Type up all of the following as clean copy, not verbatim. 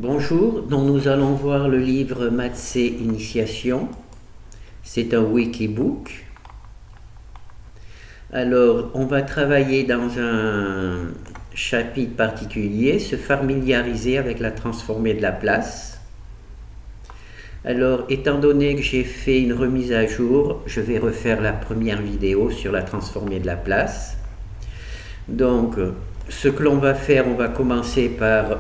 Bonjour, donc nous allons voir le livre Maths Initiation. C'est un wikibook. Alors, on va travailler dans un chapitre particulier, se familiariser avec la transformée de Laplace. Alors, étant donné que j'ai fait une remise à jour, je vais refaire la première vidéo sur la transformée de Laplace. Donc, ce que l'on va faire, on va commencer par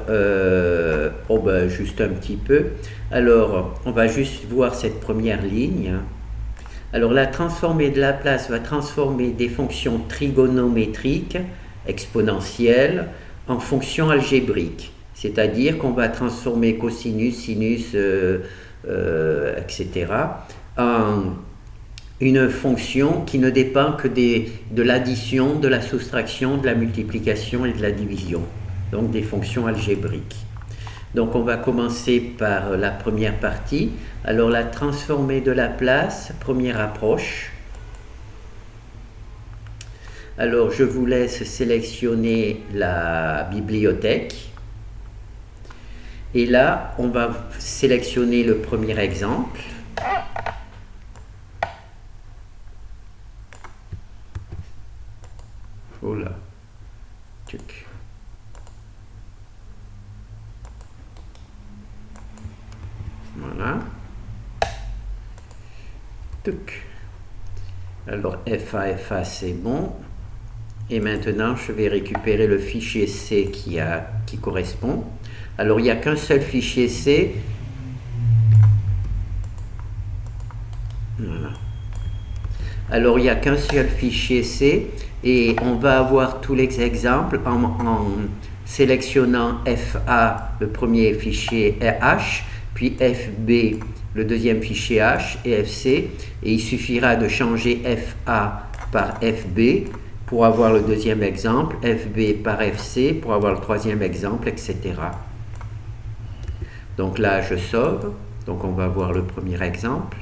juste un petit peu. Alors, on va juste voir cette première ligne. Alors, la transformée de Laplace va transformer des fonctions trigonométriques exponentielles en fonctions algébriques. C'est-à-dire qu'on va transformer cosinus, sinus, etc. en une fonction qui ne dépend que de l'addition, de la soustraction, de la multiplication et de la division. Donc des fonctions algébriques. Donc on va commencer par la première partie. Alors la transformée de Laplace, première approche. Alors je vous laisse sélectionner la bibliothèque. Et là, on va sélectionner le premier exemple. Oh là. Tuc. Voilà. Tuc. Alors FA c'est bon. Et maintenant je vais récupérer le fichier C qui correspond. Alors il n'y a qu'un seul fichier C. Voilà. Alors il n'y a qu'un seul fichier C et on va avoir tous les exemples en sélectionnant FA, le premier fichier H, puis FB, le deuxième fichier H et FC, et il suffira de changer FA par FB pour avoir le deuxième exemple, FB par FC pour avoir le troisième exemple, etc. Donc là je sauve, donc on va voir le premier exemple.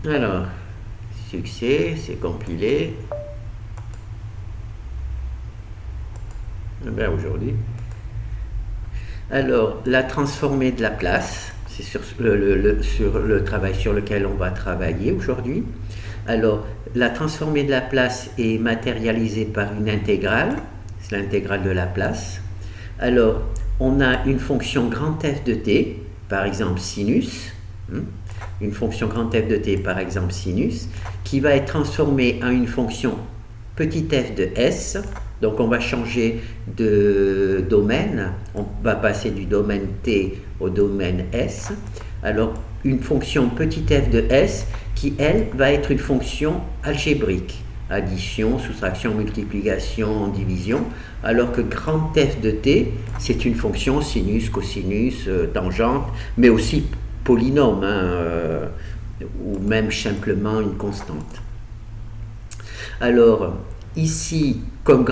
Alors, succès, c'est compilé. Ben aujourd'hui. Alors, la transformée de Laplace, c'est sur le travail sur lequel on va travailler aujourd'hui. Alors, la transformée de Laplace est matérialisée par une intégrale, c'est l'intégrale de Laplace. Alors, on a une fonction grand F de t, par exemple sinus, une fonction grand F de t, par exemple sinus, qui va être transformée en une fonction petit f de s. Donc on va changer de domaine, on va passer du domaine t au domaine s. Alors une fonction petit f de s qui, elle, va être une fonction algébrique. Addition, soustraction, multiplication, division, alors que grand f de t, c'est une fonction sinus, cosinus, tangente, mais aussi polynôme, ou même simplement une constante. Alors, ici, comme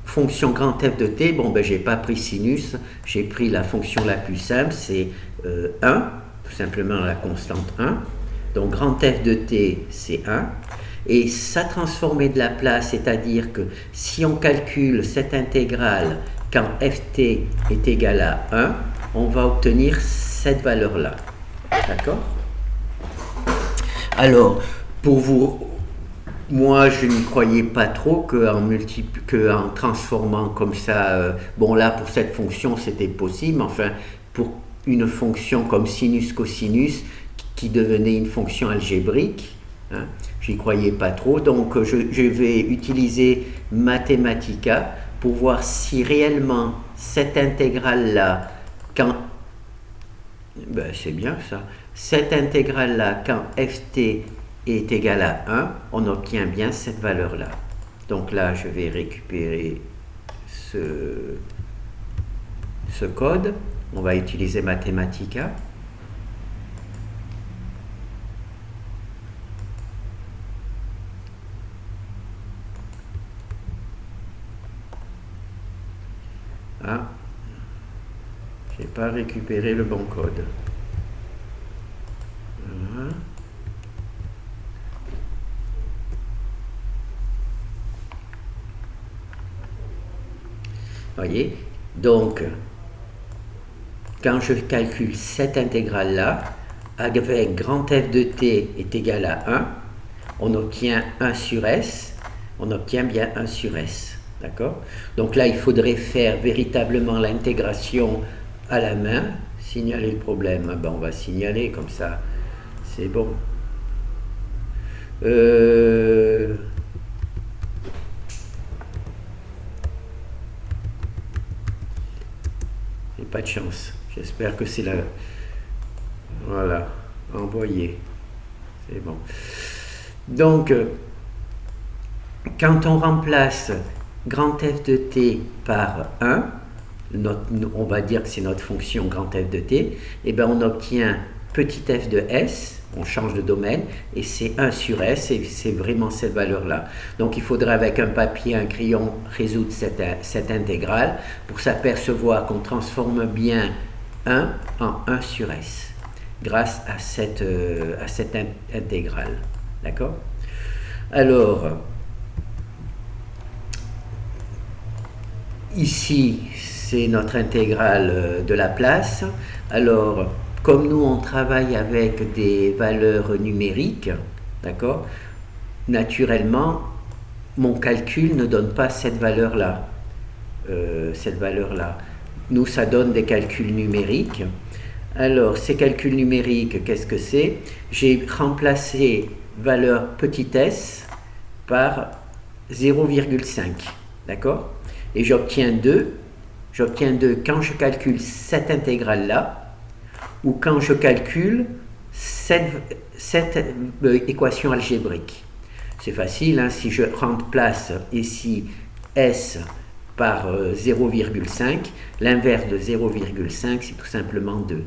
fonction grand f de t, bon, ben, j'ai pas pris sinus, j'ai pris la fonction la plus simple, c'est 1, tout simplement la constante 1. Donc, grand f de t, c'est 1. Et sa transformée de Laplace, c'est-à-dire que si on calcule cette intégrale quand ft est égal à 1, on va obtenir cette valeur-là. D'accord? Alors, pour vous, moi je n'y croyais pas trop qu'en transformant comme ça, bon là pour cette fonction c'était possible, mais enfin pour une fonction comme sinus cosinus qui devenait une fonction algébrique, j'y croyais pas trop, donc je vais utiliser Mathematica pour voir si réellement cette intégrale-là, quand ben, c'est bien ça. Cette intégrale-là, quand ft est égal à 1, on obtient bien cette valeur-là. Donc là, je vais récupérer ce code. On va utiliser Mathematica. Ah, j'ai pas récupéré le bon code. Voilà. Voyez? Donc, quand je calcule cette intégrale-là, avec grand F de t est égal à 1, on obtient 1 sur S, on obtient bien 1 sur S. D'accord? Donc là, il faudrait faire véritablement l'intégration à la main, signaler le problème. Ah ben, on va signaler comme ça, c'est bon. J'ai pas de chance. J'espère que c'est la... Voilà, envoyer. C'est bon. Donc, quand on remplace grand F de t par 1, on va dire que c'est notre fonction grand F de t, et bien on obtient petit f de s, on change de domaine, et c'est 1 sur s, et c'est vraiment cette valeur-là. Donc il faudrait avec un papier, un crayon, résoudre cette intégrale pour s'apercevoir qu'on transforme bien 1 en 1 sur s, grâce à cette intégrale. D'accord? Alors, ici, c'est notre intégrale de la place. Alors, comme nous, on travaille avec des valeurs numériques, d'accord, naturellement, mon calcul ne donne pas cette valeur-là. Nous, ça donne des calculs numériques. Alors, ces calculs numériques, qu'est-ce que c'est? J'ai remplacé valeur petit s par 0,5, d'accord? Et j'obtiens 2 quand je calcule cette intégrale-là, ou quand je calcule cette équation algébrique. C'est facile, hein, si je remplace ici S par 0,5, l'inverse de 0,5, c'est tout simplement 2.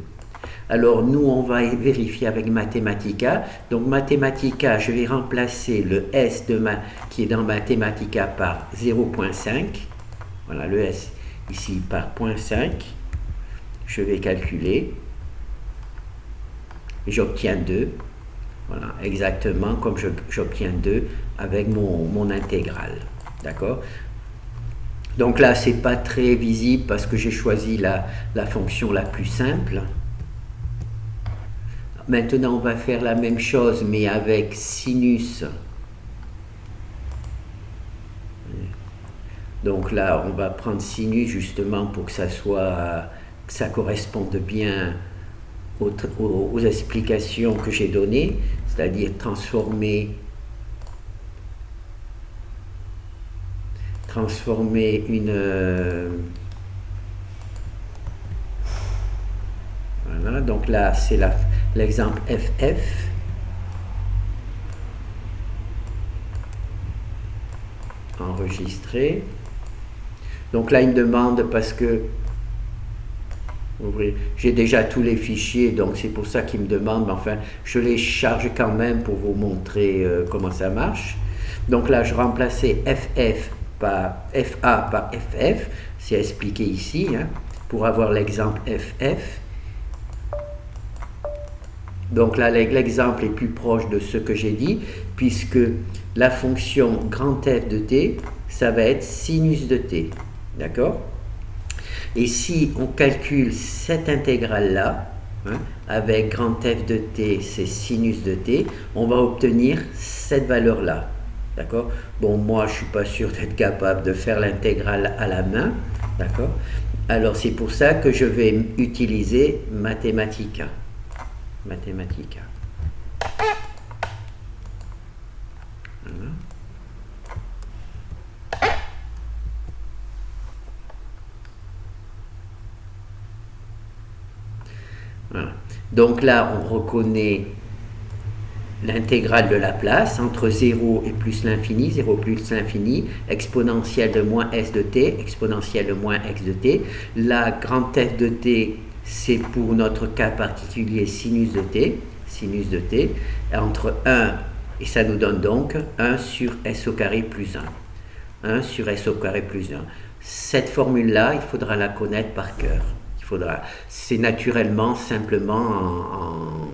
Alors nous, on va vérifier avec Mathematica. Donc Mathematica, je vais remplacer le S qui est dans Mathematica par 0,5. Voilà, le S ici par 0,5. Je vais calculer. Et j'obtiens 2. Voilà, exactement comme j'obtiens 2 avec mon intégrale. D'accord? Donc là, c'est pas très visible parce que j'ai choisi la fonction la plus simple. Maintenant, on va faire la même chose, mais avec sinus. Donc là, on va prendre sinus justement pour que ça corresponde bien aux explications que j'ai données, c'est-à-dire transformer une... voilà, donc là, c'est l'exemple FF. Enregistrer. Donc là, il me demande parce que j'ai déjà tous les fichiers, donc c'est pour ça qu'il me demande, mais enfin, je les charge quand même pour vous montrer comment ça marche. Donc là, je remplaçais FF par FA par FF, c'est expliqué ici, hein, pour avoir l'exemple FF. Donc là, l'exemple est plus proche de ce que j'ai dit, puisque la fonction grand F de t, ça va être sinus de t. D'accord? Et si on calcule cette intégrale-là, hein, avec grand F de t, c'est sinus de t, on va obtenir cette valeur-là. D'accord? Bon, moi, je ne suis pas sûr d'être capable de faire l'intégrale à la main. D'accord? Alors, c'est pour ça que je vais utiliser Mathematica. Mathematica. Voilà. Voilà. Donc là, on reconnaît l'intégrale de Laplace entre 0 et plus l'infini, 0 plus l'infini, exponentielle de moins s de t, exponentielle de moins x de t. La grande f de t, c'est pour notre cas particulier sinus de t, entre 1, et ça nous donne donc 1 sur s au carré plus 1. 1 sur s au carré plus 1. Cette formule-là, il faudra la connaître par cœur. C'est naturellement, simplement,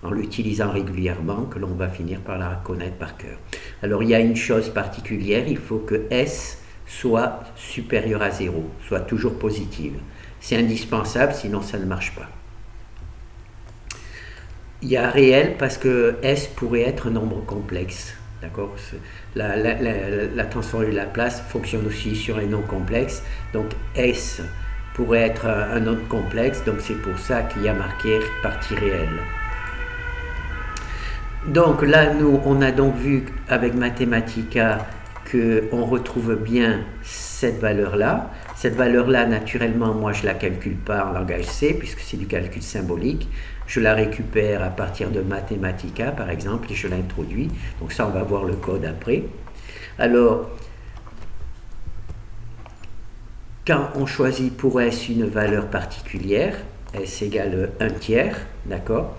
en l'utilisant régulièrement que l'on va finir par la connaître par cœur. Alors il y a une chose particulière, il faut que S soit supérieure à 0, soit toujours positive. C'est indispensable, sinon ça ne marche pas. Il y a réel parce que S pourrait être un nombre complexe. D'accord. La transformée de Laplace fonctionne aussi sur les nombres complexes. Donc S pourrait être un nombre complexe. Donc c'est pour ça qu'il y a marqué partie réelle. Donc là, nous, on a donc vu avec Mathematica qu'on retrouve bien cette valeur-là. Cette valeur-là, naturellement, moi, je ne la calcule pas en langage C, puisque c'est du calcul symbolique. Je la récupère à partir de Mathematica, par exemple, et je l'introduis. Donc ça, on va voir le code après. Alors, quand on choisit pour S une valeur particulière, S égale 1/3, d'accord,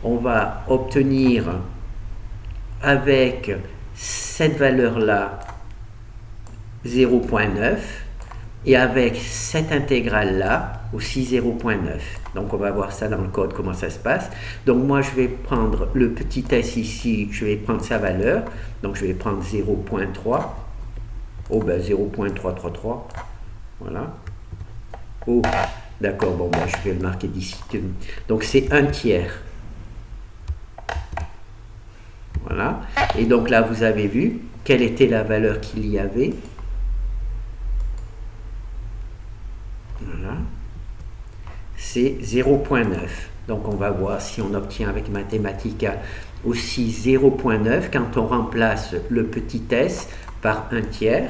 on va obtenir avec cette valeur-là 0,9 et avec cette intégrale-là aussi 0,9. Donc on va voir ça dans le code, comment ça se passe. Donc moi je vais prendre le petit s ici, je vais prendre sa valeur. Donc je vais prendre 0,3. Oh ben 0,333. Voilà. Oh, d'accord, bon ben je vais le marquer d'ici. Donc c'est 1/3. Voilà. Et donc là, vous avez vu quelle était la valeur qu'il y avait. Voilà. C'est 0,9. Donc on va voir si on obtient avec Mathematica aussi 0,9 quand on remplace le petit s par 1/3.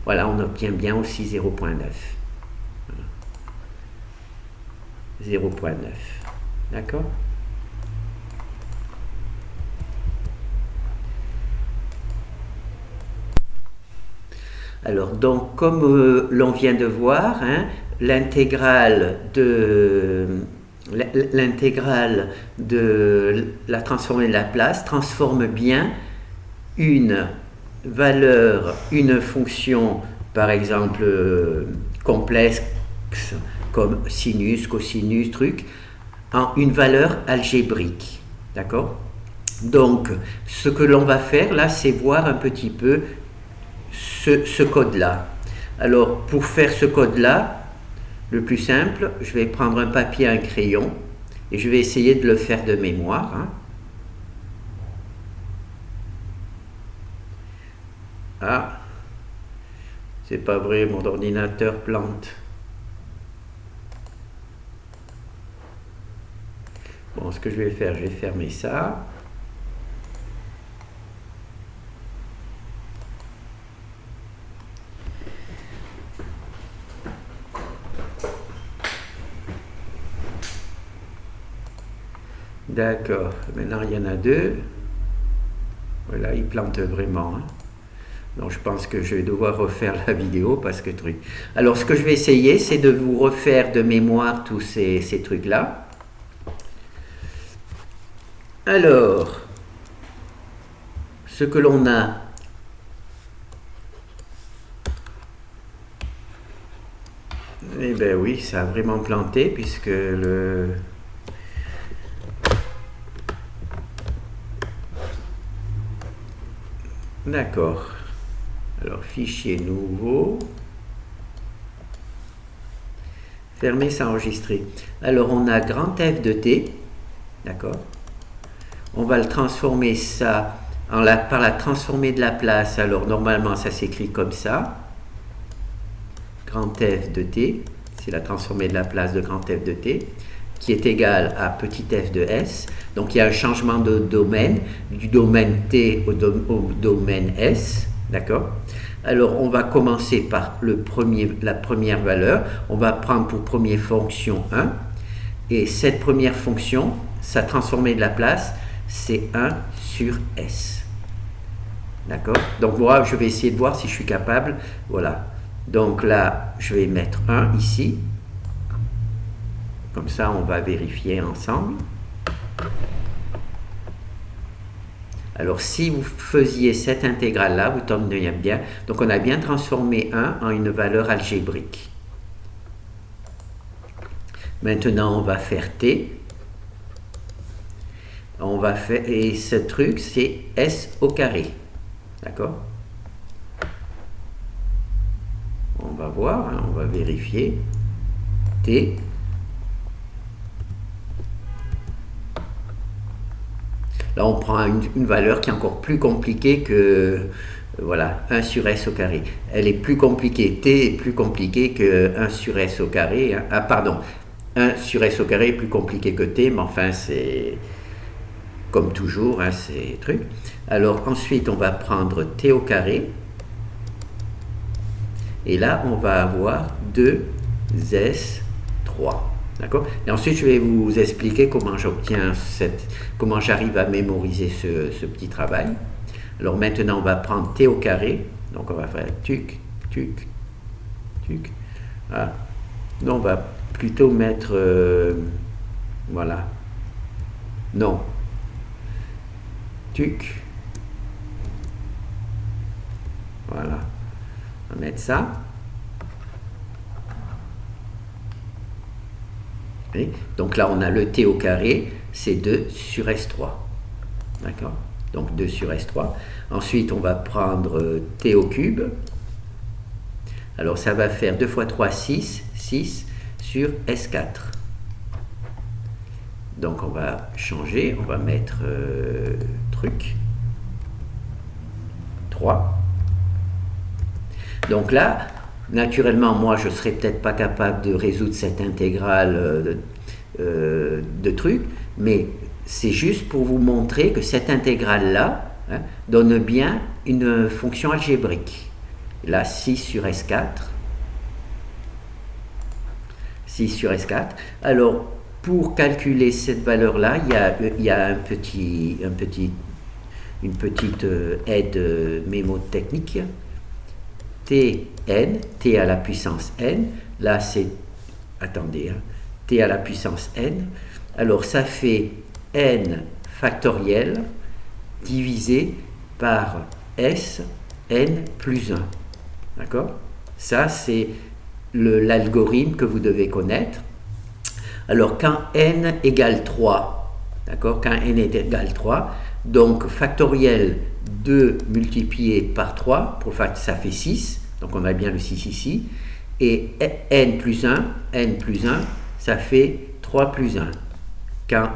Voilà, on obtient bien aussi 0,9. Voilà. 0,9. D'accord ? Alors, donc, comme l'on vient de voir, hein, l'intégrale de la transformée de Laplace transforme bien une valeur, une fonction, par exemple, complexe, comme sinus, cosinus, truc, en une valeur algébrique. D'accord ? Donc, ce que l'on va faire là, c'est voir un petit peu ce code-là. Alors, pour faire ce code-là, le plus simple, je vais prendre un papier, un crayon, et je vais essayer de le faire de mémoire. Hein. Ah, c'est pas vrai, mon ordinateur plante. Bon, ce que je vais faire, je vais fermer ça. D'accord, maintenant il y en a deux. Voilà, il plante vraiment. Hein. Donc je pense que je vais devoir refaire la vidéo parce que truc. Alors ce que je vais essayer, c'est de vous refaire de mémoire tous ces trucs-là. Alors, ce que l'on a, eh bien oui, ça a vraiment planté puisque le... D'accord. Alors, fichier nouveau. Fermer, s'enregistrer. Alors, on a grand F de t. D'accord. On va le transformer ça par la transformée de Laplace. Alors, normalement, ça s'écrit comme ça. Grand F de t. C'est la transformée de Laplace de grand F de t, qui est égal à petit f de s. Donc il y a un changement de domaine, du domaine t au domaine s. D'accord ? Alors on va commencer par la première valeur. On va prendre pour première fonction 1. Et cette première fonction, sa transformée de Laplace, c'est 1 sur s. D'accord ? Donc moi, je vais essayer de voir si je suis capable. Voilà. Donc là, je vais mettre 1 ici. Comme ça, on va vérifier ensemble. Alors, si vous faisiez cette intégrale-là, vous tomberiez bien. Donc, on a bien transformé 1 en une valeur algébrique. Maintenant, on va faire t. Et ce truc, c'est s au carré. D'accord? On va voir, hein, on va vérifier. T. Là, on prend une valeur qui est encore plus compliquée que, voilà, 1 sur S au carré. Elle est plus compliquée, T est plus compliquée que 1 sur S au carré. Hein. Ah, pardon, 1 sur S au carré est plus compliqué que T, mais enfin, c'est comme toujours, hein, ces trucs. Alors, ensuite, on va prendre T au carré. Et là, on va avoir 2S3. D'accord? Et ensuite, je vais vous expliquer comment comment j'arrive à mémoriser ce petit travail. Alors maintenant, on va prendre T au carré. Donc, on va faire tuc, tuc, tuc. Ah. Non, on va plutôt mettre... voilà. Non. Tuc. Voilà. On va mettre ça. Et donc là, on a le T au carré, c'est 2 sur S3. D'accord? Donc 2 sur S3. Ensuite, on va prendre T au cube. Alors, ça va faire 2 fois 3, 6. 6 sur S4. Donc, on va changer. On va mettre truc. 3. Donc là, naturellement, moi, je ne serais peut-être pas capable de résoudre cette intégrale de trucs, mais c'est juste pour vous montrer que cette intégrale-là, hein, donne bien une fonction algébrique. Là, 6 sur S4. 6 sur S4. Alors, pour calculer cette valeur-là, il y a une petite aide mémotechnique. Tn, t à la puissance n, là c'est, attendez, hein, t à la puissance n, alors ça fait n factoriel divisé par s n plus 1, d'accord? Ça c'est l'algorithme que vous devez connaître. Alors quand n égale 3, d'accord? Quand n est égal 3, donc factoriel 2 multiplié par 3, pour le fait, ça fait 6, donc on a bien le 6 ici, et n plus 1, ça fait 3 plus 1, quand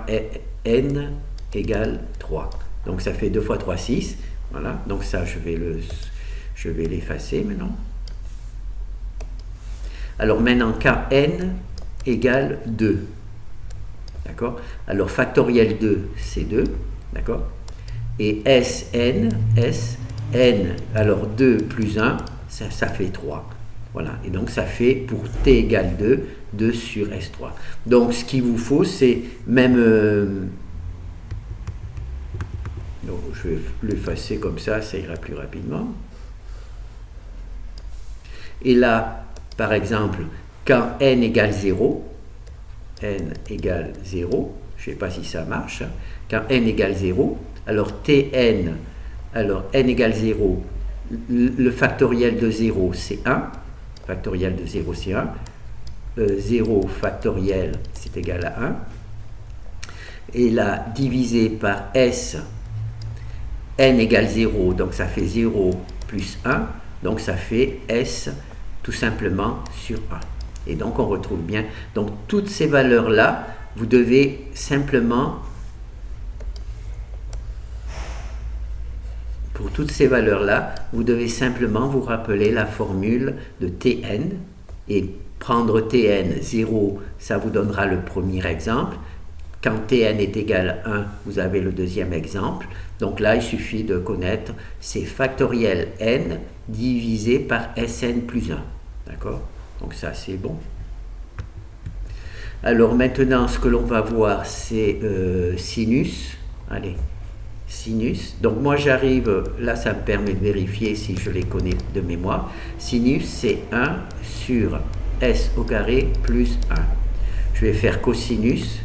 n égale 3. Donc ça fait 2 fois 3, 6, voilà, donc ça je vais l'effacer maintenant. Alors maintenant, quand n égale 2, d'accord? Alors factoriel 2, c'est 2, d'accord? Et Sn, alors 2 plus 1, ça fait 3. Voilà, et donc ça fait pour t égale 2, 2 sur S3. Donc ce qu'il vous faut, c'est même... donc, je vais l'effacer comme ça ira plus rapidement. Et là, par exemple, quand n égale 0, n égale 0, je ne sais pas si ça marche, hein, quand n égale 0, alors Tn, alors n égale 0, le factoriel de 0 c'est 1, factoriel de 0 c'est 1, 0 factoriel c'est égal à 1, et là divisé par S, n égale 0, donc ça fait 0 plus 1, donc ça fait S tout simplement sur 1. Et donc on retrouve bien, donc toutes ces valeurs là, vous devez simplement... Pour toutes ces valeurs-là, vous devez simplement vous rappeler la formule de Tn et prendre Tn 0, ça vous donnera le premier exemple. Quand Tn est égal à 1, vous avez le deuxième exemple. Donc là, il suffit de connaître c'est factoriel n divisé par Sn plus 1. D'accord? Donc ça, c'est bon. Alors maintenant, ce que l'on va voir, c'est sinus. Allez. Sinus, donc moi j'arrive, là ça me permet de vérifier si je les connais de mémoire. Sinus c'est 1 sur S au carré plus 1. Je vais faire cosinus,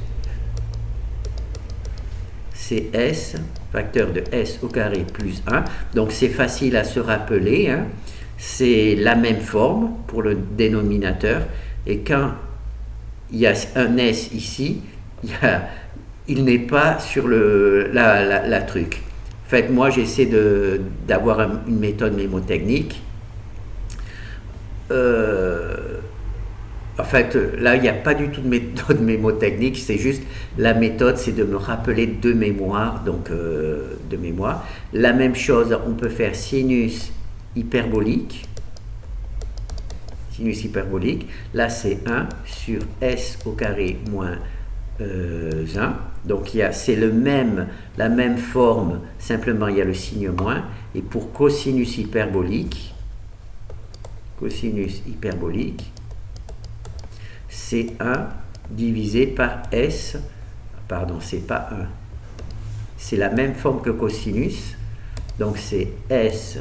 c'est S, facteur de S au carré plus 1. Donc c'est facile à se rappeler, hein. C'est la même forme pour le dénominateur. Et quand il y a un S ici, il n'est pas sur la truc. En fait, moi, j'essaie d'avoir une méthode mémotechnique. En fait, là, il n'y a pas du tout de méthode mémotechnique, c'est juste la méthode, c'est de me rappeler de mémoire, donc de mémoire. La même chose, on peut faire sinus hyperbolique. Sinus hyperbolique, là c'est 1 sur s au carré moins 1. Donc c'est la même forme, simplement il y a le signe moins. Et pour cosinus hyperbolique, c'est 1 divisé par s. Pardon, c'est pas 1. C'est la même forme que cosinus. Donc c'est s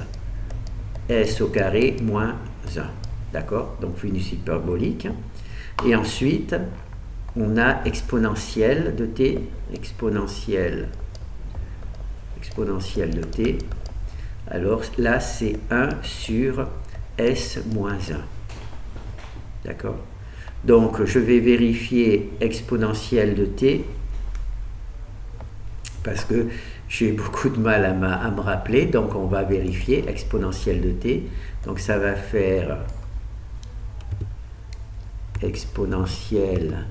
au carré moins 1. D'accord? Donc sinus hyperbolique. Et ensuite, on a exponentielle de t. Exponentielle de t. Alors là, c'est 1 sur s moins 1. D'accord? Donc, je vais vérifier exponentielle de t parce que j'ai beaucoup de mal à me rappeler. Donc, on va vérifier exponentielle de t. Donc, ça va faire exponentielle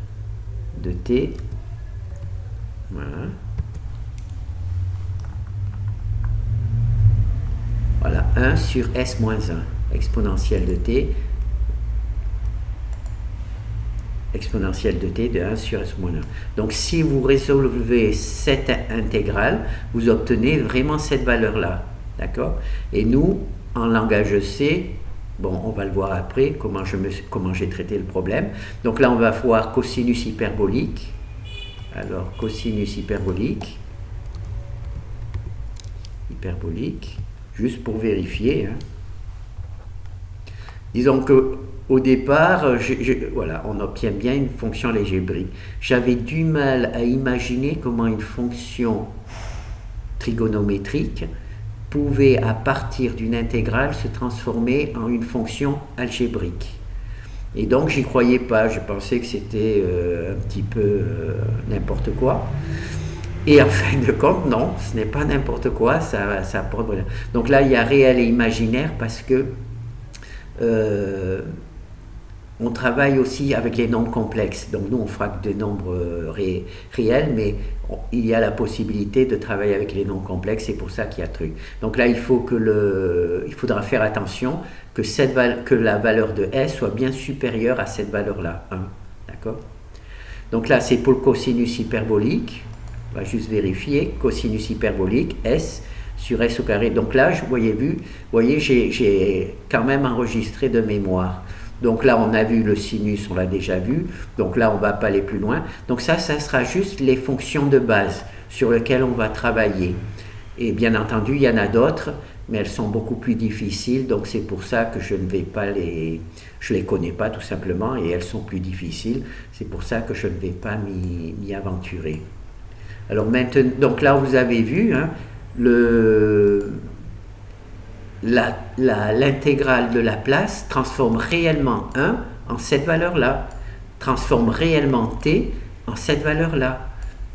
de t. Voilà. Voilà, 1 sur s moins 1. Exponentielle de t. Exponentielle de t de 1 sur s moins 1. Donc si vous résolvez cette intégrale, vous obtenez vraiment cette valeur-là. D'accord? Et nous, en langage C, bon, on va le voir après, comment j'ai traité le problème. Donc là, on va voir cosinus hyperbolique. Alors, cosinus hyperbolique, juste pour vérifier. Hein. Disons que au départ, voilà, on obtient bien une fonction algébrique. J'avais du mal à imaginer comment une fonction trigonométrique pouvait, à partir d'une intégrale, se transformer en une fonction algébrique. Et donc, j'y croyais pas. Je pensais que c'était un petit peu n'importe quoi. Et en fin de compte, non, ce n'est pas n'importe quoi. Ça apporte rien. Donc là, il y a réel et imaginaire parce que on travaille aussi avec les nombres complexes. Donc nous, on fera que des nombres réels, mais il y a la possibilité de travailler avec les nombres complexes. C'est pour ça qu'il y a truc. Donc là, il faudra faire attention que la valeur de s soit bien supérieure à cette valeur-là. 1. D'accord? Donc là, c'est pour le cosinus hyperbolique. On va juste vérifier. Cosinus hyperbolique, s sur s au carré. Donc là, vous voyez, j'ai quand même enregistré de mémoire. Donc là, on a vu le sinus, on l'a déjà vu. Donc là, on ne va pas aller plus loin. Donc ça sera juste les fonctions de base sur lesquelles on va travailler. Et bien entendu, il y en a d'autres, mais elles sont beaucoup plus difficiles. Donc c'est pour ça que je ne vais pas je les connais pas tout simplement, et elles sont plus difficiles. C'est pour ça que je ne vais pas m'y aventurer. Alors maintenant, donc là, vous avez vu, hein, l'intégrale de Laplace transforme réellement 1 en cette valeur-là, transforme réellement t en cette valeur-là,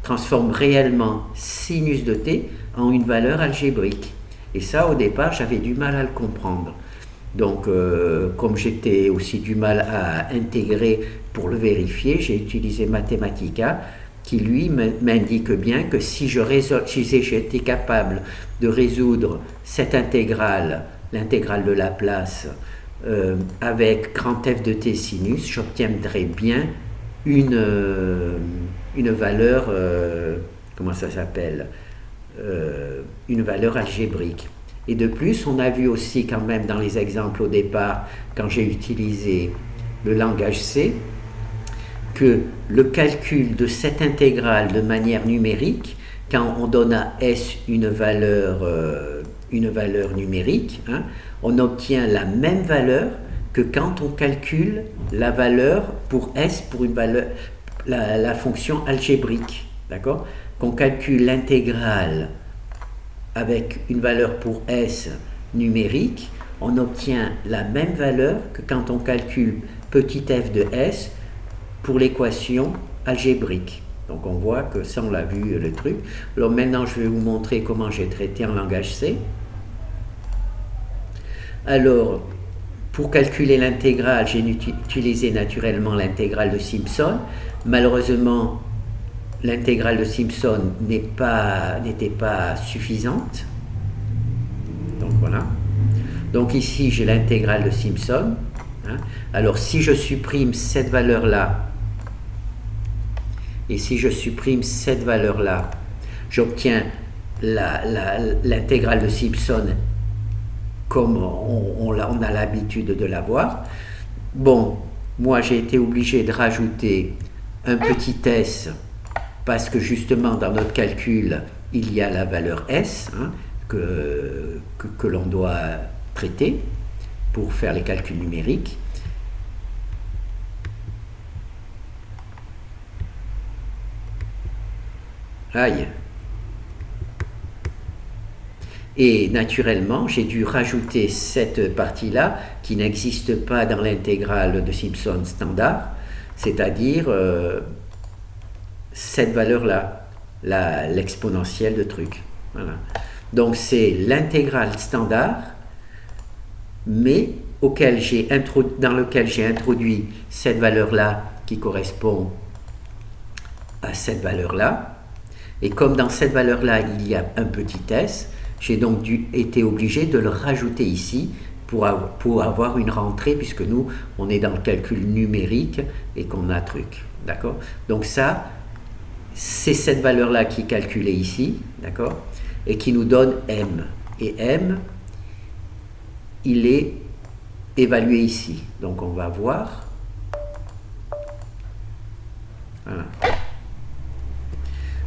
transforme réellement sinus de t en une valeur algébrique. Et ça, au départ, j'avais du mal à le comprendre. Donc, comme j'étais aussi du mal à intégrer pour le vérifier, j'ai utilisé Mathematica, qui lui m'indique bien que si j'étais capable de résoudre cette intégrale, l'intégrale de Laplace, avec grand F de t sinus, j'obtiendrais bien une valeur, comment ça s'appelle, une valeur algébrique. Et de plus, on a vu aussi quand même dans les exemples au départ, quand j'ai utilisé le langage C, que le calcul de cette intégrale de manière numérique, quand on donne à S une valeur numérique, hein, on obtient la même valeur que quand on calcule la valeur pour S pour une valeur, la fonction algébrique. D'accord? Qu'on calcule l'intégrale avec une valeur pour S numérique, on obtient la même valeur que quand on calcule petit f de S pour l'équation algébrique. Donc on voit que ça, on l'a vu, le truc. Alors maintenant, je vais vous montrer comment j'ai traité en langage C. Alors, pour calculer l'intégrale, j'ai utilisé naturellement l'intégrale de Simpson. Malheureusement, l'intégrale de Simpson n'était pas suffisante. Donc voilà. Donc ici, j'ai l'intégrale de Simpson. Alors si je supprime cette valeur-là, et si je supprime cette valeur-là, j'obtiens l'intégrale de Simpson comme on a l'habitude de l'avoir. Bon, moi j'ai été obligé de rajouter un petit s, parce que justement dans notre calcul, il y a la valeur s que l'on doit traiter pour faire les calculs numériques. Aïe. Et naturellement, j'ai dû rajouter cette partie-là qui n'existe pas dans l'intégrale de Simpson standard, c'est-à-dire cette valeur-là, l'exponentielle de truc. Voilà. Donc c'est l'intégrale standard, mais dans lequel j'ai introduit cette valeur-là qui correspond à cette valeur-là. Et comme dans cette valeur-là, il y a un petit s, j'ai donc été obligé de le rajouter ici pour avoir une rentrée, puisque nous, on est dans le calcul numérique et qu'on a truc. D'accord? Donc ça, c'est cette valeur-là qui est calculée ici, d'accord? Et qui nous donne m. Et m, il est évalué ici. Donc on va voir. Voilà.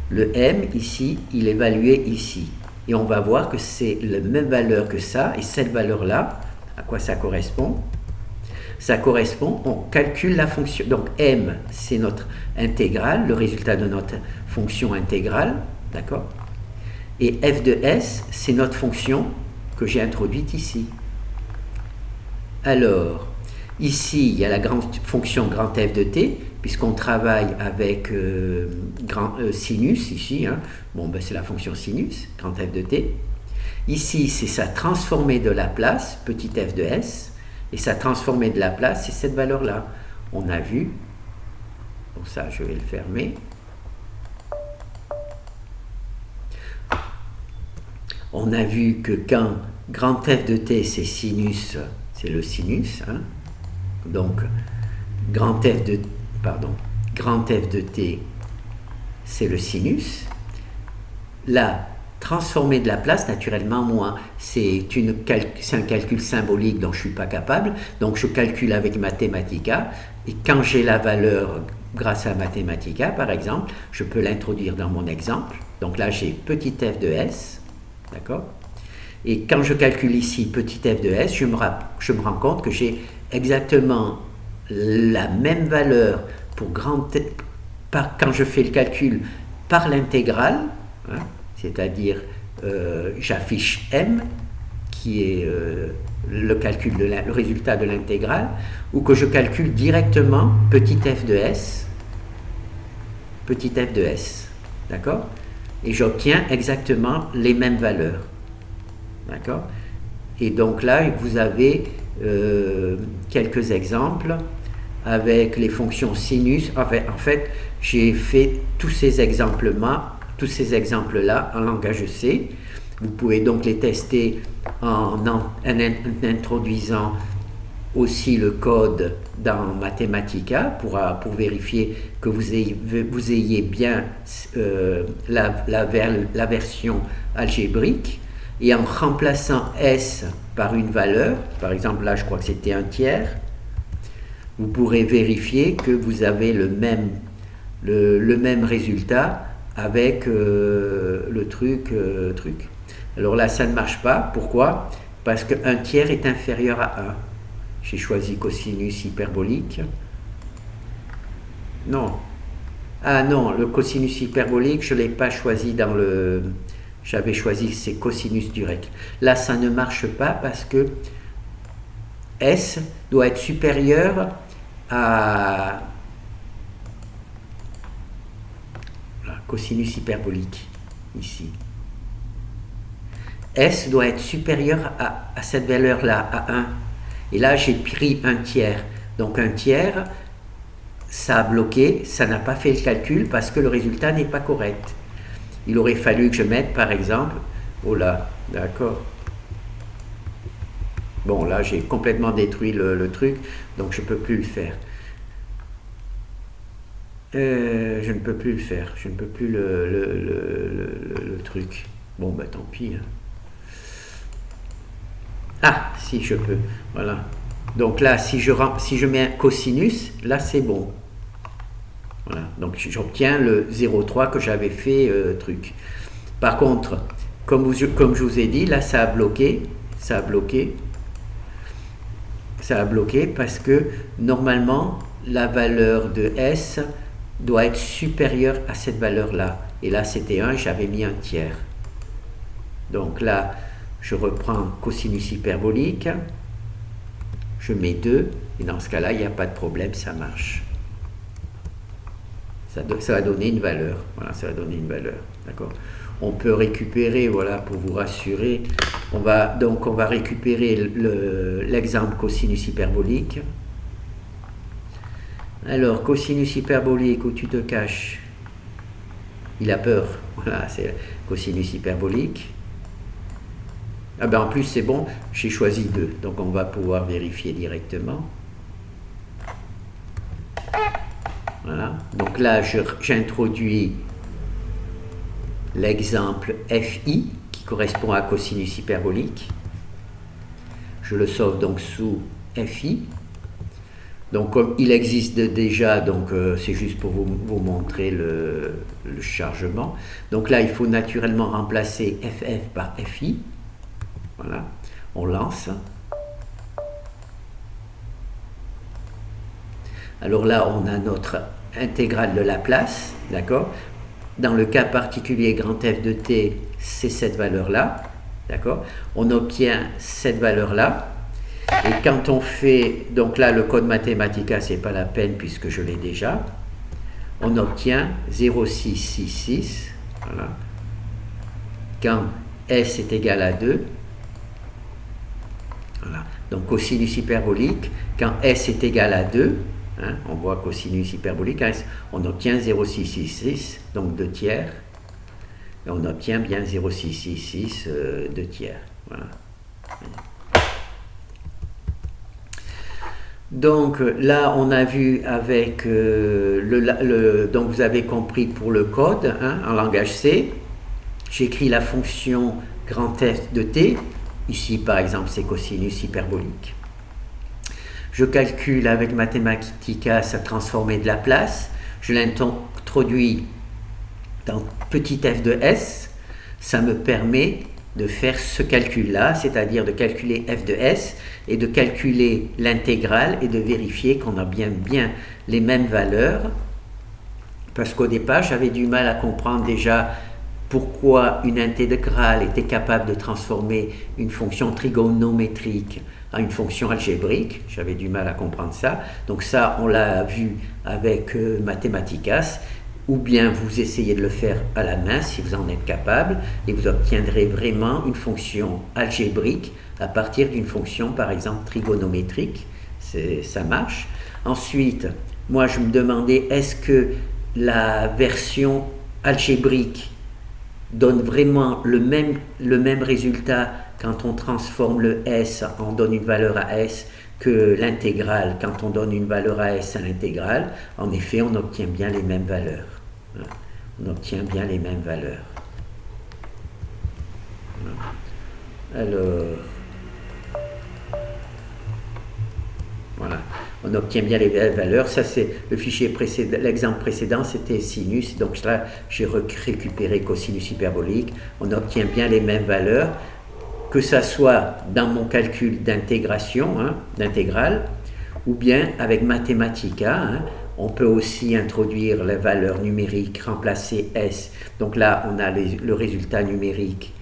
Le m ici, il est évalué ici. Et on va voir que c'est la même valeur que ça. Et cette valeur-là, à quoi ça correspond? Ça correspond, on calcule la fonction. Donc m, c'est notre intégrale, le résultat de notre fonction intégrale. D'accord? Et f de s, c'est notre fonction que j'ai introduite ici. Alors, ici, il y a la fonction grand f de t, puisqu'on travaille avec sinus, ici. Bon, ben, c'est la fonction sinus, grand f de t. Ici, c'est sa transformée de Laplace, petit f de s. Et sa transformée de Laplace, c'est cette valeur-là. On a vu. Bon, ça, je vais le fermer. On a vu que quand grand f de t, c'est sinus, c'est le sinus. Donc, grand f de t, c'est le sinus. La transformée de Laplace, naturellement, moi, c'est un calcul symbolique dont je ne suis pas capable. Donc, je calcule avec Mathematica. Et quand j'ai la valeur grâce à Mathematica, par exemple, je peux l'introduire dans mon exemple. Donc là, j'ai petit f de s. D'accord? Et quand je calcule ici petit f de s, je me rends compte que j'ai exactement la même valeur pour grand f, quand je fais le calcul par l'intégrale, c'est-à-dire j'affiche m, qui est le résultat de l'intégrale, ou que je calcule directement petit f de s, d'accord? Et j'obtiens exactement les mêmes valeurs. D'accord? Et donc là, vous avez quelques exemples avec les fonctions sinus. En fait, j'ai fait tous ces exemples-là en langage C. Vous pouvez donc les tester en introduisant aussi le code dans Mathematica pour vérifier que vous ayez bien la version algébrique, et en remplaçant S par une valeur, par exemple là je crois que c'était 1/3, vous pourrez vérifier que vous avez le même résultat avec le truc. Alors là ça ne marche pas, pourquoi? Parce que 1/3 est inférieur à 1. J'ai choisi cosinus hyperbolique. Non. Ah non, le cosinus hyperbolique, je ne l'ai pas choisi dans le... J'avais choisi c'est cosinus du recte. Là, ça ne marche pas parce que S doit être supérieur à cosinus hyperbolique, ici. S doit être supérieur à cette valeur-là, à 1. Et là, j'ai pris un tiers. Donc un tiers, ça a bloqué, ça n'a pas fait le calcul parce que le résultat n'est pas correct. Il aurait fallu que je mette, par exemple, oh là, d'accord. Bon, là, j'ai complètement détruit le truc, donc je ne peux plus le faire. Je ne peux plus le faire, je ne peux plus le truc. Bon, bah tant pis. Hein. Ah, si, je peux, voilà. Donc là, si je mets un cosinus, là, c'est bon. Voilà, donc j'obtiens le 0,3 que j'avais fait truc. Par contre, comme je vous ai dit, là, ça a bloqué parce que normalement, la valeur de S doit être supérieure à cette valeur-là. Et là, c'était 1, j'avais mis un tiers. Donc là, je reprends cosinus hyperbolique, je mets 2, et dans ce cas-là, il n'y a pas de problème, ça marche. Ça va donner une valeur. Voilà, ça va donner une valeur. D'accord ? On peut récupérer, voilà, pour vous rassurer, on va récupérer l'exemple cosinus hyperbolique. Alors, cosinus hyperbolique, où tu te caches? Il a peur. Voilà, c'est cosinus hyperbolique. Ah ben en plus, c'est bon, j'ai choisi 2. Donc, on va pouvoir vérifier directement. Voilà. Donc là, j'introduis l'exemple FI qui correspond à cosinus hyperbolique. Je le sauve donc sous FI. Donc comme il existe déjà, donc c'est juste pour vous montrer le chargement. Donc là, il faut naturellement remplacer FF par FI. Voilà, on lance. Alors là, on a notre intégrale de Laplace, d'accord? Dans le cas particulier, grand F de t, c'est cette valeur-là, d'accord? On obtient cette valeur-là. Et quand on fait, donc là, le code Mathematica, c'est pas la peine puisque je l'ai déjà. On obtient 0,666, voilà. Quand S est égal à 2, voilà. Donc cosinus hyperbolique, quand S est égal à 2, hein, on voit cosinus hyperbolique, on obtient 0,666, donc 2 tiers, et on obtient bien 0,666, 2 tiers. Voilà. Donc là, on a vu avec donc vous avez compris pour le code, hein, en langage C, j'écris la fonction grand F de t, ici par exemple c'est cosinus hyperbolique. Je calcule avec Mathematica sa transformée de Laplace, je l'introduis dans petit f de s, ça me permet de faire ce calcul-là, c'est-à-dire de calculer f de s et de calculer l'intégrale et de vérifier qu'on a bien les mêmes valeurs, parce qu'au départ, j'avais du mal à comprendre déjà pourquoi une intégrale était capable de transformer une fonction trigonométrique à une fonction algébrique. J'avais du mal à comprendre ça. Donc ça, on l'a vu avec Mathematicas. Ou bien vous essayez de le faire à la main si vous en êtes capable, et vous obtiendrez vraiment une fonction algébrique à partir d'une fonction, par exemple, trigonométrique. Ça marche. Ensuite, moi, je me demandais, est-ce que la version algébrique donne vraiment le même résultat quand on transforme le S, on donne une valeur à S, que l'intégrale, quand on donne une valeur à S à l'intégrale? En effet, on obtient bien les mêmes valeurs. On obtient bien les mêmes valeurs. Alors, voilà, on obtient bien les mêmes valeurs. Ça, c'est le fichier précédent. L'exemple précédent, c'était sinus. Donc là, j'ai récupéré cosinus hyperbolique. On obtient bien les mêmes valeurs, que ça soit dans mon calcul d'intégration, hein, d'intégrale, ou bien avec Mathematica, hein, on peut aussi introduire les valeurs numériques, remplacer S. Donc là, on a le résultat numérique,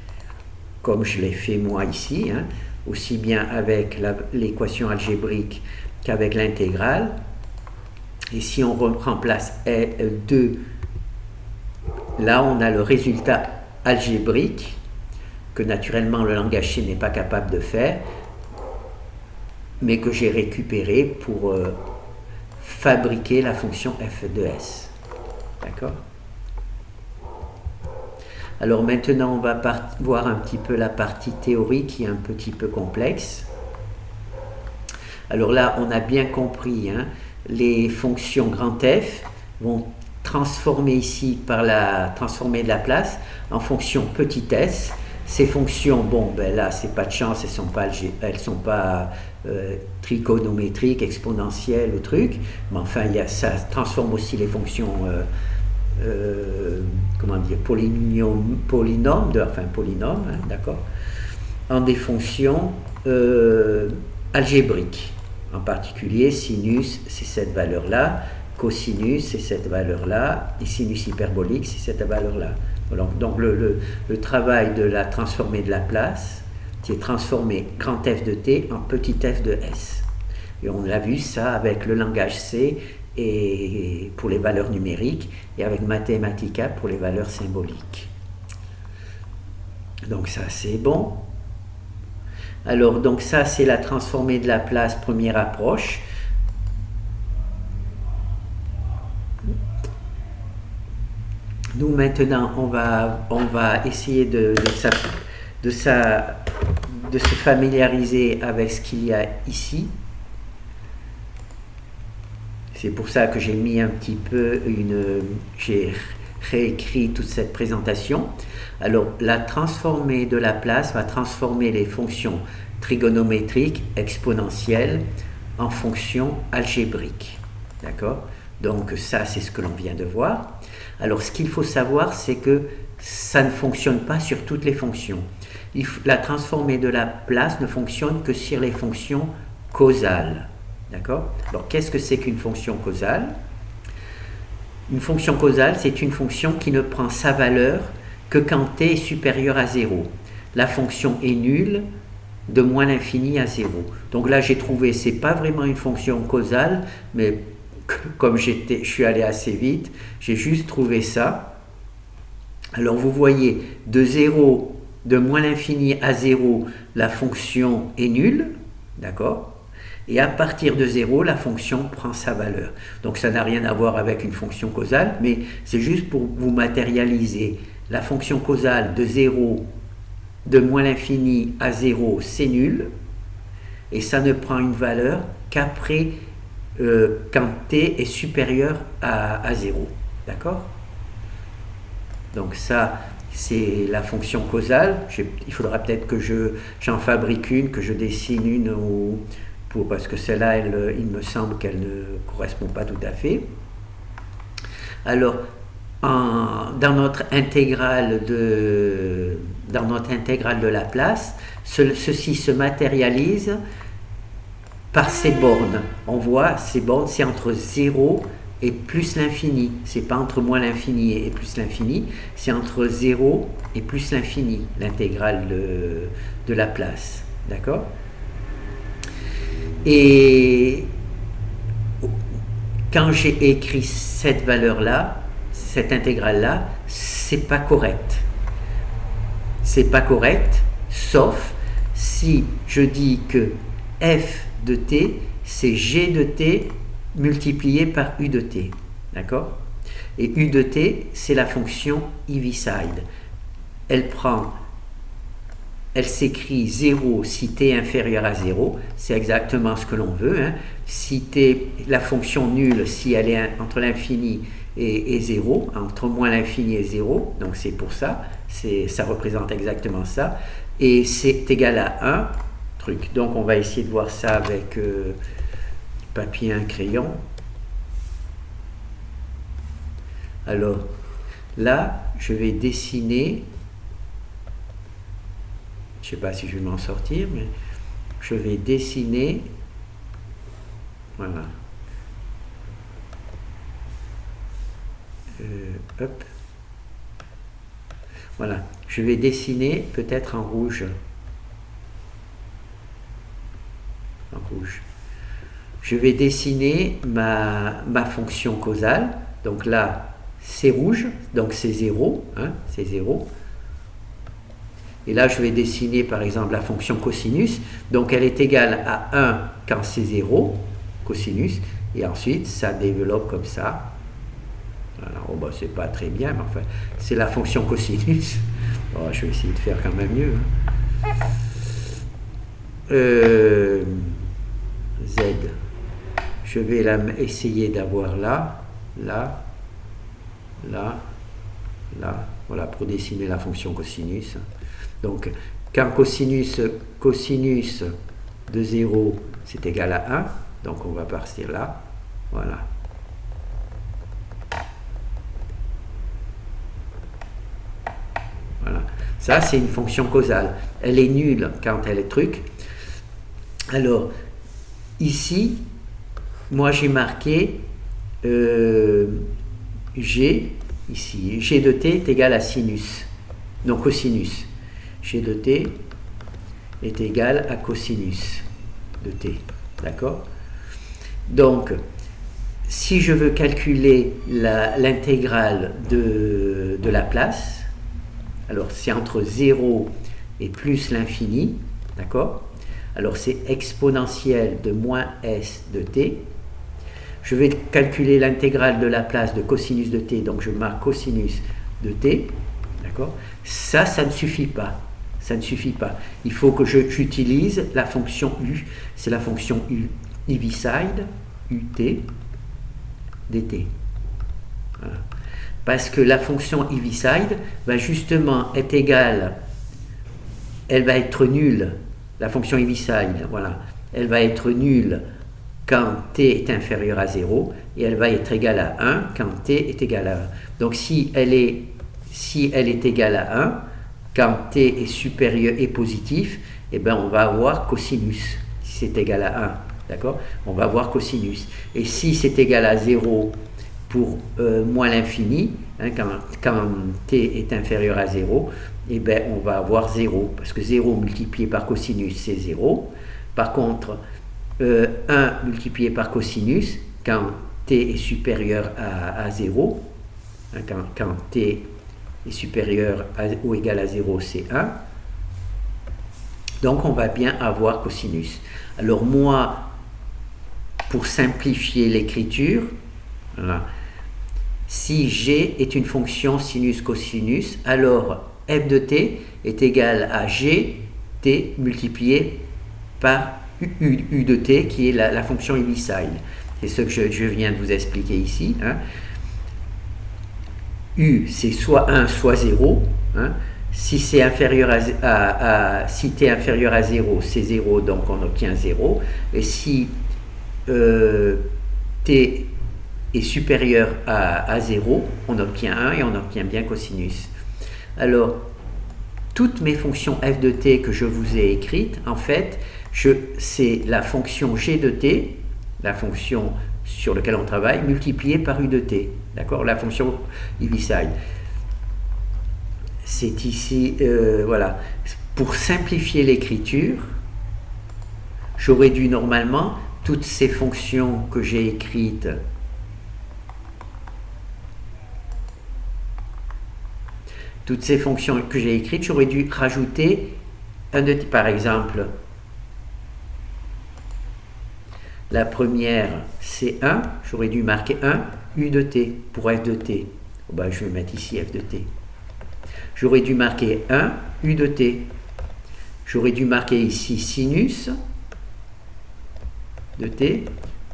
comme je l'ai fait moi ici, hein, aussi bien avec l'équation algébrique qu'avec l'intégrale. Et si on remplace 2, là on a le résultat algébrique que naturellement le langage C n'est pas capable de faire, mais que j'ai récupéré pour fabriquer la fonction f de s. D'accord? Alors maintenant, on va voir un petit peu la partie théorique qui est un petit peu complexe. Alors là, on a bien compris, hein, les fonctions grand F vont transformer ici transformer de la place en fonction petit s. Ces fonctions, bon, ben là, c'est pas de chance, elles sont pas trigonométriques, exponentielles ou trucs, mais enfin, ça transforme aussi les fonctions, comment dire, polynômes, hein, d'accord, en des fonctions algébriques. En particulier, sinus, c'est cette valeur-là, cosinus, c'est cette valeur-là, et sinus hyperbolique, c'est cette valeur-là. Donc le travail de la transformée de la place, c'est transformer grand F de t en petit f de s. Et on l'a vu ça avec le langage C et pour les valeurs numériques et avec Mathematica pour les valeurs symboliques. Donc ça c'est bon. Alors donc ça c'est la transformée de la place première approche. Nous maintenant on va essayer de se familiariser avec ce qu'il y a ici. C'est pour ça que j'ai mis un petit peu j'ai réécrit toute cette présentation. Alors la transformée de la place va transformer les fonctions trigonométriques exponentielles en fonctions algébriques. D'accord? Donc ça c'est ce que l'on vient de voir. Alors ce qu'il faut savoir, c'est que ça ne fonctionne pas sur toutes les fonctions. La transformée de la place ne fonctionne que sur les fonctions causales. D'accord? Alors qu'est-ce que c'est qu'une fonction causale? Une fonction causale, c'est une fonction qui ne prend sa valeur que quand t est supérieur à 0. La fonction est nulle de moins l'infini à 0. Donc là j'ai trouvé, c'est pas vraiment une fonction causale, mais comme je suis allé assez vite, j'ai juste trouvé ça. Alors vous voyez, de moins l'infini à 0, la fonction est nulle, d'accord? Et à partir de 0, la fonction prend sa valeur. Donc ça n'a rien à voir avec une fonction causale, mais c'est juste pour vous matérialiser. La fonction causale de moins l'infini à 0, c'est nul, et ça ne prend une valeur qu'après quand t est supérieur à 0. D'accord? Donc ça, c'est la fonction causale. Il faudra peut-être que j'en fabrique une, que je dessine une, parce que celle-là, il me semble qu'elle ne correspond pas tout à fait. Alors, dans notre intégrale de Laplace, ceci se matérialise par ces bornes. On voit, ces bornes, c'est entre 0 et plus l'infini. C'est pas entre moins l'infini et plus l'infini, c'est entre 0 et plus l'infini, l'intégrale de Laplace. D'accord? Et quand j'ai écrit cette valeur-là, cette intégrale-là, c'est pas correct. C'est pas correct, sauf si je dis que f de t, c'est g de t multiplié par u de t. D'accord? Et u de t, c'est la fonction Heaviside. Elle s'écrit 0 si t est inférieur à 0. C'est exactement ce que l'on veut. Hein. Si la fonction nulle, si elle est entre l'infini et 0, entre moins l'infini et 0, donc c'est pour ça, ça représente exactement ça. Et c'est égal à 1. Truc. Donc on va essayer de voir ça avec papier et un crayon. Alors là, je vais dessiner, je ne sais pas si je vais m'en sortir, mais je vais dessiner, voilà, hop, voilà, je vais dessiner peut-être en rouge. Je vais dessiner ma fonction causale. Donc là, c'est rouge, donc c'est 0, hein, c'est 0. Et là, je vais dessiner par exemple la fonction cosinus. Donc elle est égale à 1 quand c'est 0, cosinus, et ensuite ça développe comme ça. Voilà. Oh, bah, c'est pas très bien, mais enfin, c'est la fonction cosinus. Oh, je vais essayer de faire quand même mieux. Hein. Z. Je vais essayer d'avoir là, là, là, là. Voilà, pour dessiner la fonction cosinus. Donc, quand cosinus de 0, c'est égal à 1, donc on va partir là, voilà. Voilà. Ça, c'est une fonction causale. Elle est nulle quand elle est truc. Alors, ici, moi j'ai marqué G, ici, G de t est égal à sinus, non cosinus. G de t est égal à cosinus de t, d'accord? Donc, si je veux calculer l'intégrale de Laplace, alors c'est entre 0 et plus l'infini, d'accord? Alors c'est exponentielle de moins s de t. Je vais calculer l'intégrale de Laplace de cosinus de t, donc je marque cosinus de t, d'accord? Ça ne suffit pas. Ça ne suffit pas. Il faut que j'utilise la fonction u. C'est la fonction u, Heaviside, ut, dt. Voilà. Parce que la fonction Heaviside va justement être égale, elle va être nulle, la fonction Heaviside, voilà, elle va être nulle quand t est inférieur à 0 et elle va être égale à 1 quand t est égal à 1. Donc si elle est égale à 1, quand t est supérieur et positif, eh ben on va avoir cosinus, si c'est égal à 1, d'accord? On va avoir cosinus. Et si c'est égal à 0 pour moins l'infini, hein, quand t est inférieur à 0, eh ben on va avoir 0, parce que 0 multiplié par cosinus, c'est 0. Par contre, 1 multiplié par cosinus, quand t est supérieur à 0, hein, quand t est supérieur ou égal à 0, c'est 1. Donc on va bien avoir cosinus. Alors moi, pour simplifier l'écriture, voilà, si g est une fonction sinus-cosinus, alors f de t est égal à g t multiplié par u de t, qui est la fonction Heaviside. C'est ce que je viens de vous expliquer ici. Hein. U, c'est soit 1, soit 0. Hein. Si c'est inférieur si t est inférieur à 0, c'est 0, donc on obtient 0. Et si t est supérieur à 0, on obtient 1 et on obtient bien cosinus. Alors, toutes mes fonctions f de t que je vous ai écrites, en fait, c'est la fonction g de t, la fonction sur laquelle on travaille, multipliée par u de t. D'accord? La fonction Heaviside. C'est ici, voilà. Pour simplifier l'écriture, j'aurais dû normalement, toutes ces fonctions que j'ai écrites, j'aurais dû rajouter un de t. Par exemple, la première, c'est 1, j'aurais dû marquer 1, u de t, pour f de t. Oh ben, je vais mettre ici f de t. J'aurais dû marquer 1, u de t. J'aurais dû marquer ici sinus de t,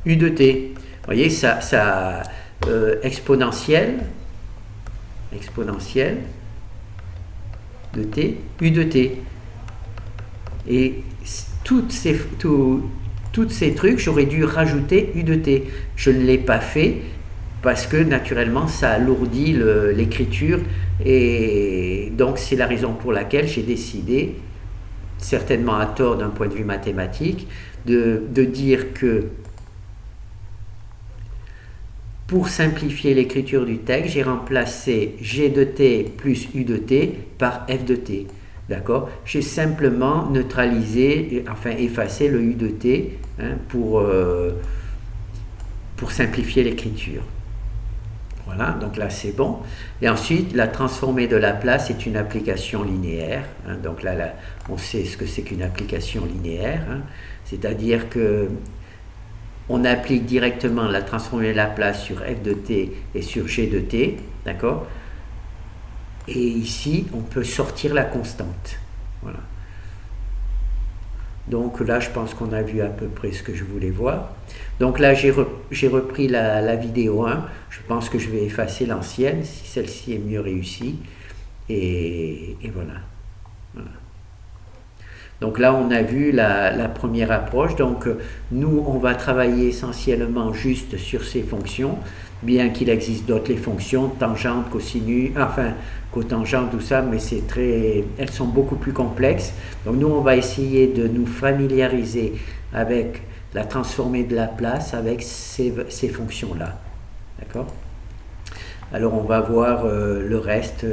u de t. Vous voyez, ça exponentielle de t, u de t. Et toutes ces trucs, j'aurais dû rajouter u de t. Je ne l'ai pas fait parce que naturellement ça alourdit l'écriture, et donc c'est la raison pour laquelle j'ai décidé, certainement à tort d'un point de vue mathématique, de dire que pour simplifier l'écriture du texte, j'ai remplacé g de t plus u de t par f de t. D'accord? J'ai simplement neutralisé, enfin effacé le u de t, hein, pour simplifier l'écriture. Voilà, donc là c'est bon. Et ensuite, la transformée de Laplace est une application linéaire. Hein, donc là, on sait ce que c'est qu'une application linéaire. Hein, c'est-à-dire que on applique directement la transformée de Laplace sur f de t et sur g de t, d'accord? Et ici, on peut sortir la constante. Voilà. Donc là, je pense qu'on a vu à peu près ce que je voulais voir. Donc là, j'ai repris la vidéo 1. Je pense que je vais effacer l'ancienne, si celle-ci est mieux réussie. Et voilà. Voilà. Donc là, on a vu la première approche. Donc nous, on va travailler essentiellement juste sur ces fonctions, bien qu'il existe d'autres les fonctions, tangente, cosinus, enfin cotangente, tout ça, mais elles sont beaucoup plus complexes. Donc nous, on va essayer de nous familiariser avec la transformée de Laplace, avec ces fonctions-là. D'accord? Alors on va voir le reste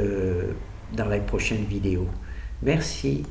dans la prochaine vidéo. Merci.